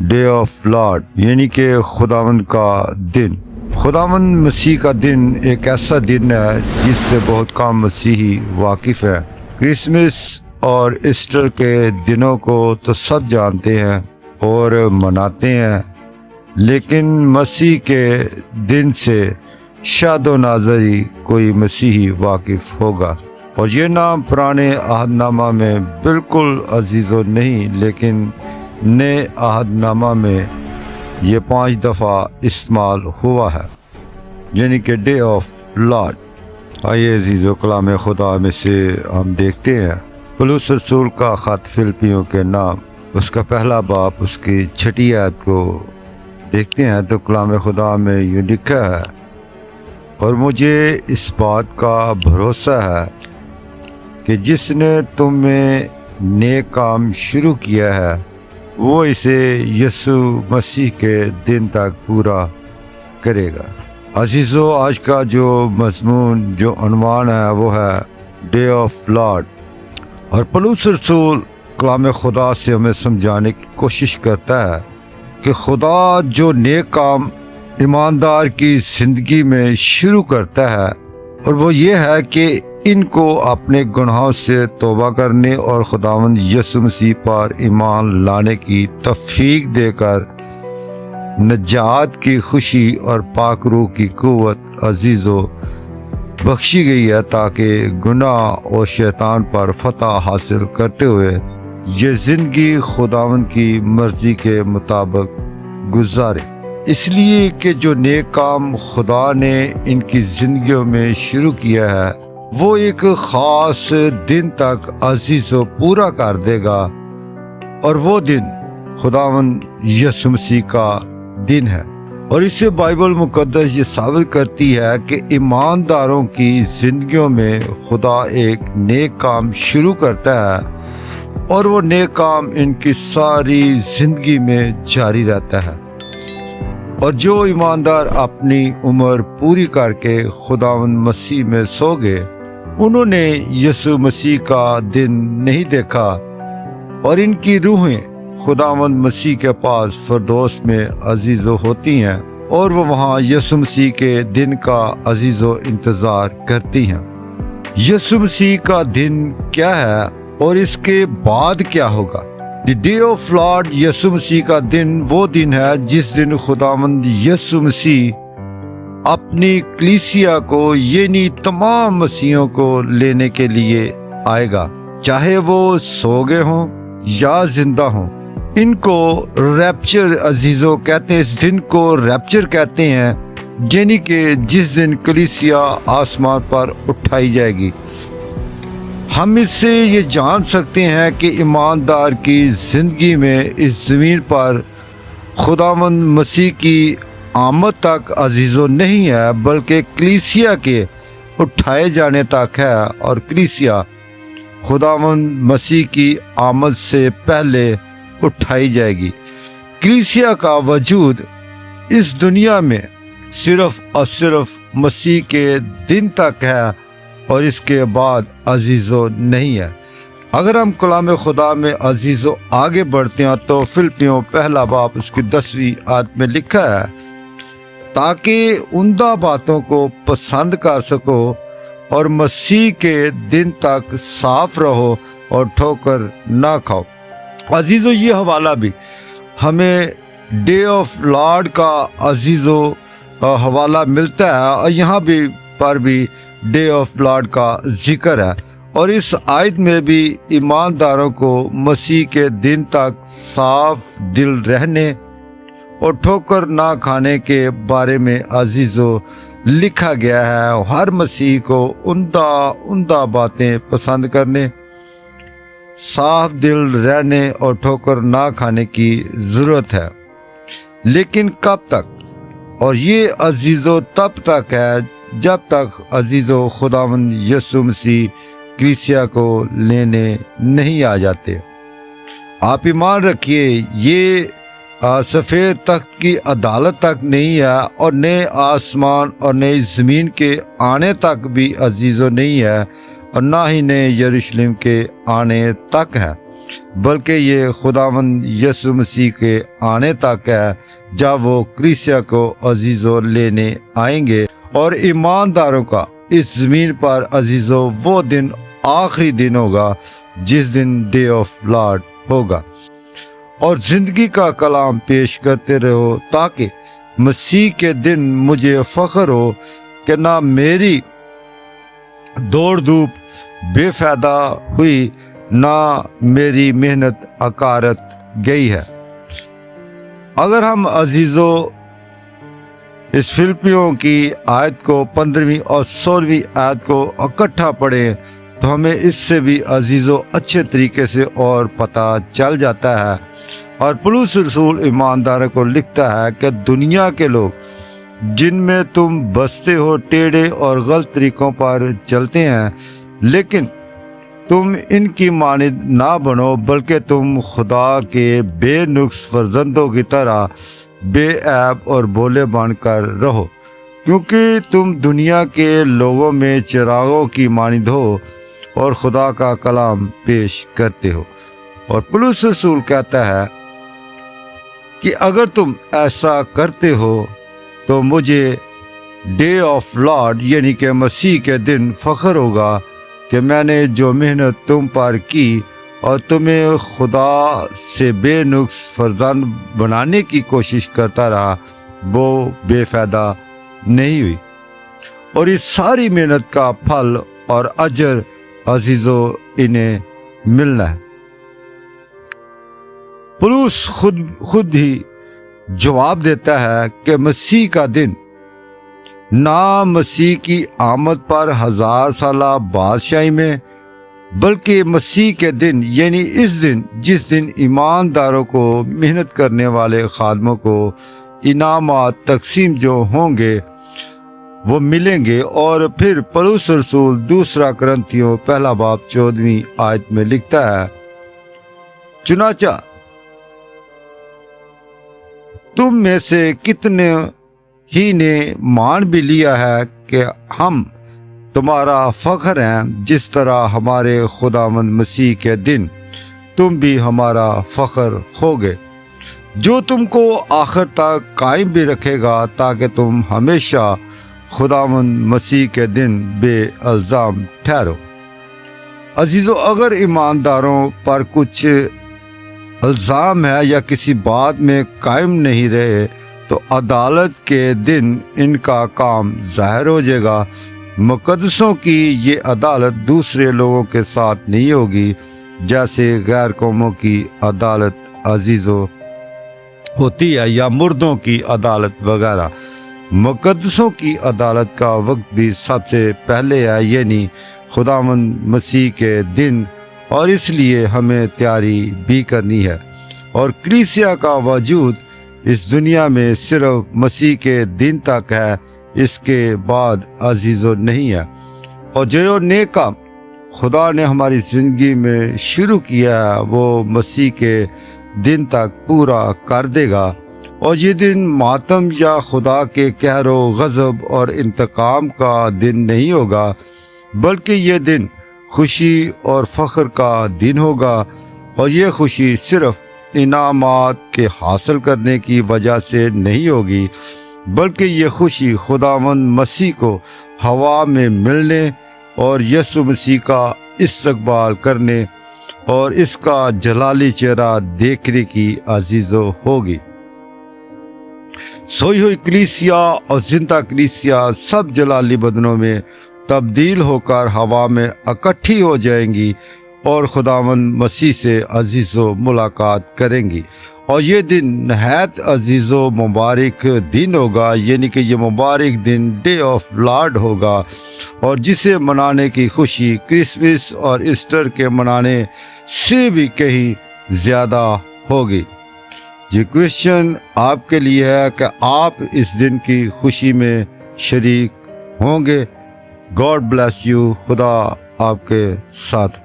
Day of lord یعنی کہ خداوند کا دن۔ خداوند مسیح کا دن ایک ایسا دن ہے جس سے بہت کم مسیحی واقف ہے۔ کرسمس اور ایسٹر کے دنوں کو تو سب جانتے ہیں اور مناتے ہیں، لیکن مسیح کے دن سے شاید و نادر ہی کوئی مسیحی واقف ہوگا۔ اور یہ نام پرانے عہد نامہ میں بالکل عزیز و نہیں، لیکن نئے عہد نامہ میں یہ 5 دفعہ استعمال ہوا ہے، یعنی کہ ڈے آف لارڈ۔ آئیے عزیز و کلام خدا میں سے ہم دیکھتے ہیں پولس رسول کا خط فلپیوں کے نام، اس کا پہلا باب، اس کی 6 آیت کو دیکھتے ہیں تو کلام خدا میں یوں لکھا ہے، اور مجھے اس بات کا بھروسہ ہے کہ جس نے تم میں نیک کام شروع کیا ہے وہ اسے یسوع مسیح کے دن تک پورا کرے گا۔ عزیزو، آج کا جو مضمون، جو عنوان ہے وہ ہے ڈے آف لارڈ، اور پولس رسول کلام خدا سے ہمیں سمجھانے کی کوشش کرتا ہے کہ خدا جو نیک کام ایماندار کی زندگی میں شروع کرتا ہے، اور وہ یہ ہے کہ ان کو اپنے گناہوں سے توبہ کرنے اور خداوند یسوع مسیح پر ایمان لانے کی توفیق دے کر نجات کی خوشی اور پاک روح کی قوت عزیزو بخشی گئی ہے، تاکہ گناہ اور شیطان پر فتح حاصل کرتے ہوئے یہ زندگی خداوند کی مرضی کے مطابق گزارے۔ اس لیے کہ جو نیک کام خدا نے ان کی زندگیوں میں شروع کیا ہے وہ ایک خاص دن تک عزیز و پورا کر دے گا، اور وہ دن خداوند یسوع مسیح کا دن ہے۔ اور اس سے بائبل مقدس یہ ثابت کرتی ہے کہ ایمانداروں کی زندگیوں میں خدا ایک نیک کام شروع کرتا ہے، اور وہ نیک کام ان کی ساری زندگی میں جاری رہتا ہے۔ اور جو ایماندار اپنی عمر پوری کر کے خداوند مسیح میں سو گئے، انہوں نے یسوع مسیح کا دن نہیں دیکھا، اور ان کی روحیں خداوند مسیح کے پاس فردوس میں عزیز و ہوتی ہیں، اور وہ وہاں یسوع مسیح کے دن کا عزیز و انتظار کرتی ہیں۔ یسوع مسیح کا دن کیا ہے اور اس کے بعد کیا ہوگا؟ دی ڈے آف لارڈ، یسوع مسیح کا دن وہ دن ہے جس دن خداوند یسوع مسیح اپنی کلیسیا کو یعنی تمام مسیحوں کو لینے کے لیے آئے گا، چاہے وہ سو گئے ہوں یا زندہ ہوں۔ ان کو ریپچر عزیزو کہتے ہیں، اس دن کو ریپچر کہتے ہیں، یعنی کہ جس دن کلیسیا آسمان پر اٹھائی جائے گی۔ ہم اس سے یہ جان سکتے ہیں کہ ایماندار کی زندگی میں اس زمین پر خداوند مسیح کی آمد تک عزیزو نہیں ہے، بلکہ کلیسیا کے اٹھائے جانے تک ہے، اور کلیسیا خداوند مسیح کی آمد سے پہلے اٹھائی جائے گی۔ کلیسیا کا وجود اس دنیا میں صرف اور صرف مسیح کے دن تک ہے، اور اس کے بعد عزیزو نہیں ہے۔ اگر ہم کلام خدا میں عزیزو آگے بڑھتے ہیں تو فلپیوں پہلا باب اس کی 10ویں آیت میں لکھا ہے، تاکہ عمدہ باتوں کو پسند کر سکو اور مسیح کے دن تک صاف رہو اور ٹھوکر نہ کھاؤ۔ عزیزو، یہ حوالہ بھی ہمیں ڈے آف لارڈ کا عزیزو حوالہ ملتا ہے، اور یہاں پر بھی ڈے آف لارڈ کا ذکر ہے، اور اس آیت میں بھی ایمانداروں کو مسیح کے دن تک صاف دل رہنے اور ٹھوکر نہ کھانے کے بارے میں عزیزو لکھا گیا ہے۔ ہر مسیح کو عمدہ باتیں پسند کرنے، صاف دل رہنے اور ٹھوکر نہ کھانے کی ضرورت ہے، لیکن کب تک؟ اور یہ عزیزو تب تک ہے جب تک عزیزو خداوند یسوع مسیح کلیسیا کو لینے نہیں آ جاتے۔ آپ ایمان رکھیے، یہ سفید تخت کی عدالت تک نہیں ہے، اور نئے آسمان اور نئی زمین کے آنے تک بھی عزیزو نہیں ہے، اور نہ ہی نئے یروشلم کے آنے تک ہے۔ بلکہ یہ خداوند یسوع مسیح کے آنے تک ہے جب وہ کلیسیا کو عزیزو لینے آئیں گے، اور ایمانداروں کا اس زمین پر عزیزو وہ دن آخری دن ہوگا جس دن ڈے آف لارڈ ہوگا۔ اور زندگی کا کلام پیش کرتے رہو تاکہ مسیح کے دن مجھے فخر ہو کہ نہ میری دوڑ دھوپ بے فائدہ ہوئی نہ میری محنت اکارت گئی ہے۔ اگر ہم عزیزو اس فلپیوں کی آیت کو 15ویں اور 16ویں آیت کو اکٹھا پڑھیں تو ہمیں اس سے بھی عزیزو اچھے طریقے سے اور پتہ چل جاتا ہے۔ اور پولس رسول ایمانداروں کو لکھتا ہے کہ دنیا کے لوگ جن میں تم بستے ہو ٹیڑھے اور غلط طریقوں پر چلتے ہیں، لیکن تم ان کی مانند نہ بنو بلکہ تم خدا کے بے نقص فرزندوں کی طرح بے عیب اور بولے بن کر رہو، کیونکہ تم دنیا کے لوگوں میں چراغوں کی مانند ہو اور خدا کا کلام پیش کرتے ہو۔ اور پولس رسول کہتا ہے کہ اگر تم ایسا کرتے ہو تو مجھے ڈے آف لارڈ یعنی کہ مسیح کے دن فخر ہوگا کہ میں نے جو محنت تم پر کی اور تمہیں خدا سے بے نقص فرزند بنانے کی کوشش کرتا رہا وہ بے فائدہ نہیں ہوئی، اور اس ساری محنت کا پھل اور اجر عزیزو انہیں ملنا ہے۔ پولس خود ہی جواب دیتا ہے کہ مسیح کا دن نہ مسیح کی آمد پر 1000 سالہ بادشاہی میں، بلکہ مسیح کے دن یعنی اس دن جس دن ایمانداروں کو محنت کرنے والے خادموں کو انعامات تقسیم جو ہوں گے وہ ملیں گے۔ اور پھر پولس رسول دوسرا کرنتھیوں پہلا باب 14ویں آیت میں لکھتا ہے، چنانچہ تم میں سے کتنے ہی نے مان بھی لیا ہے کہ ہم تمہارا فخر ہیں، جس طرح ہمارے خداوند مسیح کے دن تم بھی ہمارا فخر ہوگے، جو تم کو آخر تک قائم بھی رکھے گا تاکہ تم ہمیشہ خداوند مسیح کے دن بے الزام ٹھہرو۔ عزیزو، اگر ایمانداروں پر کچھ الزام ہے یا کسی بات میں قائم نہیں رہے تو عدالت کے دن ان کا کام ظاہر ہو جائے گا۔ مقدسوں کی یہ عدالت دوسرے لوگوں کے ساتھ نہیں ہوگی جیسے غیر قوموں کی عدالت عزیزو ہوتی ہے یا مردوں کی عدالت وغیرہ۔ مقدسوں کی عدالت کا وقت بھی سب سے پہلے ہے، یعنی خداوند مسیح کے دن، اور اس لیے ہمیں تیاری بھی کرنی ہے۔ اور کلیسیا کا وجود اس دنیا میں صرف مسیح کے دن تک ہے، اس کے بعد عزیزو نہیں ہے۔ اور جو نیک کام خدا نے ہماری زندگی میں شروع کیا ہے وہ مسیح کے دن تک پورا کر دے گا۔ اور یہ دن ماتم یا خدا کے قہر و غضب اور انتقام کا دن نہیں ہوگا، بلکہ یہ دن خوشی اور فخر کا دن ہوگا۔ اور یہ خوشی صرف انعامات کے حاصل کرنے کی وجہ سے نہیں ہوگی، بلکہ یہ خوشی خداوند مسیح کو ہوا میں ملنے اور یسوع مسیح کا استقبال کرنے اور اس کا جلالی چہرہ دیکھنے کی عزیزو ہوگی۔ سوئی ہوئی کلیسیا اور زندہ کلیسیا سب جلالی بدنوں میں تبدیل ہو کر ہوا میں اکٹھی ہو جائیں گی اور خداوند مسیح سے عزیزو ملاقات کریں گی۔ اور یہ دن نہایت عزیز و مبارک دن ہوگا، یعنی کہ یہ مبارک دن ڈے آف لارڈ ہوگا، اور جسے منانے کی خوشی کرسمس اور ایسٹر کے منانے سے بھی کہیں زیادہ ہوگی۔ یہ کویسچن آپ کے لیے ہے کہ آپ اس دن کی خوشی میں شریک ہوں گے۔ God bless you. خدا آپ کے ساتھ۔